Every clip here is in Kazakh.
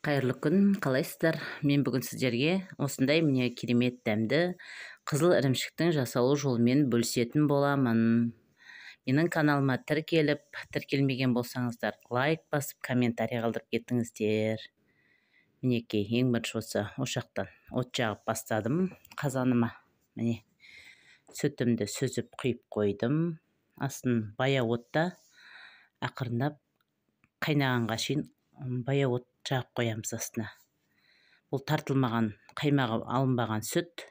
Қайырлы күн, қалайсыздар? Мен бүгін сіздерге осындай міне керемет дәмді қызыл ірімшіктің жасалу жолымен бөлісетін боламын. Менің каналыма тіркелмеген болсаңыздар, лайк басып, комментарий қалдырып кеттіңіздер. Мінекей, ең бірінші осы ошақтан от жағып бастадым қазаныма. Міне, сүтімді сүзіп құйып қойдым. Астын баяу отта ақырындап қайнағанға шейін баяу от жағып қоямыз астына. Бұл тартылмаған, қаймағы алынбаған сүт.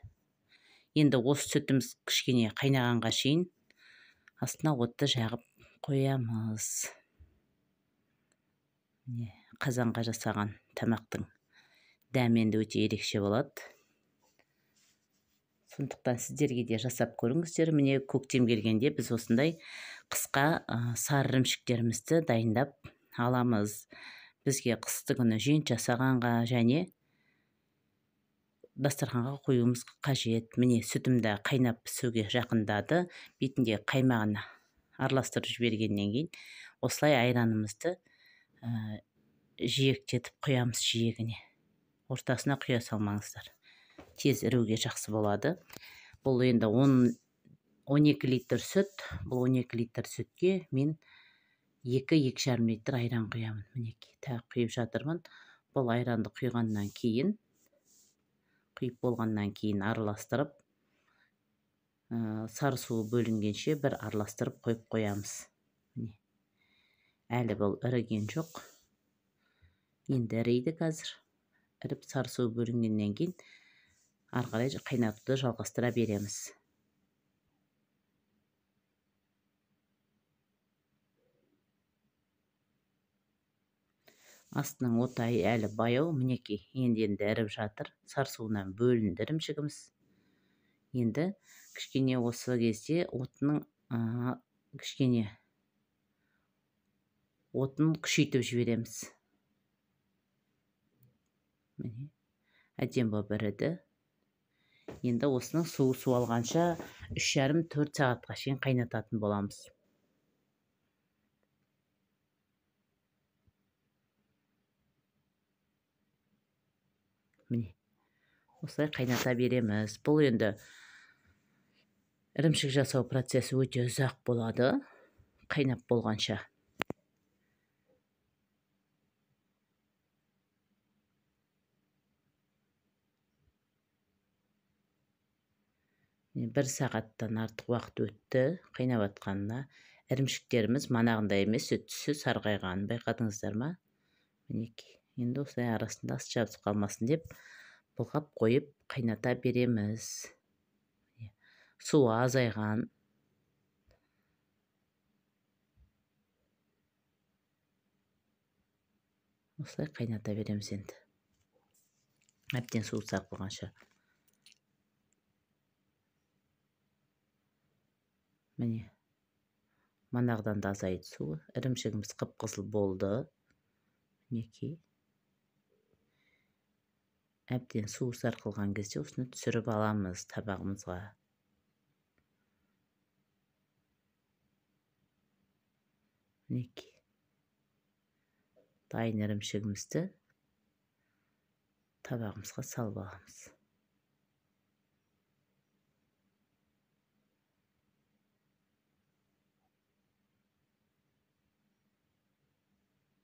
Енді осы сүтіміз кішкене қайнағанға шейін астына отты жағып қоямыз. Қазанға жасаған тамақтың дәмі енді өте ерекше болады. Сондықтан сіздерге де жасап көріңіздер. Міне көктем келгенде біз осындай қысқа сары ірімшіктерімізді дайындап аламыз. Бізге қысты күні жент жасағанға және дастарханға қоюымыз қажет. Міне сүтімді қайнап пісуге жақындады. Бетінде қаймағын араластырып жібергеннен кейін осылай айранымызды жиектетіп құямыз жиегіне. Ортасына құя салмаңыздар. Тез іруге жақсы болады. Бұл енді 12 литр сүт. Бұл 12 литр сүтке мен 2-2,5 литр айран құямын. Мінекей, тағы құйып жатырмын. Бұл айранды құйып болғаннан кейін араластырып, сары суы бөлінгенше бір араластырып қойып қоямыз. Әлі бұл іріген жоқ. Енді ірейді қазір. Іріп сары суы бөлінгеннен кейін ары қарай қайнатуды жалғастыра береміз. Астының оты әлі баяу. Мінекей, енді іріп жатыр. Сары суынан бөлінді ірімшігіміз. Енді кішкене осы кезде отын күшейтіп жібереміз. Міне, әдем болып іріді. Енді осының суы суалғанша 3,5-4 сағатқа шейін қайнататын боламыз. Міне, осылай қайната береміз. Бұл енді ірімшік жасау процесі өте ұзақ болады, қайнап болғанша. Бір сағаттан артық уақыт өтті қайнап атқанына. Ірімшіктеріміз манағында емес, түсі сарғайғанын байқадыңыздар ма? Мінекей, енді осылай арасында ас жабысып қалмасын деп бұлғап қойып қайната береміз. Суы азайған. Осылай қайната береміз енді. Әбден суы сарқылғанша. Міне, манағыдан да азайды суы. Ірімшігіміз қып-қызыл болды. Мінекей. Әбден суы сарқылған кезде осыны түсіріп аламыз табағымызға. Мінекей. Дайын ірімшігімізді табағымызға салып аламыз.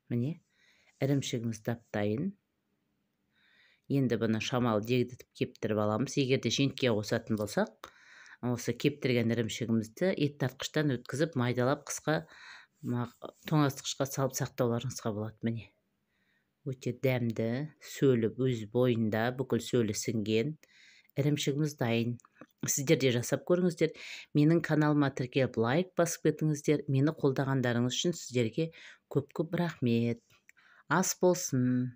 Міне, ірімшігіміз дайын. Енді бұны шамалы дегдітіп кептіріп аламыз. Егерде жентке қосатын болсақ, осы кептірген ірімшігімізді ет тартқыштан өткізіп, майдалап қысқа тоңазытқышқа салып сақтауларыңызға болады. Міне, өте дәмді, сөлі өз бойында, бүкіл сөлі сіңген ірімшігіміз дайын. Сіздер де жасап көріңіздер. Менің каналыма тіркеліп лайк басып кетіңіздер. Мені қолдағандарыңыз үшін сіздерге көп-көп рахмет. Ас болсын.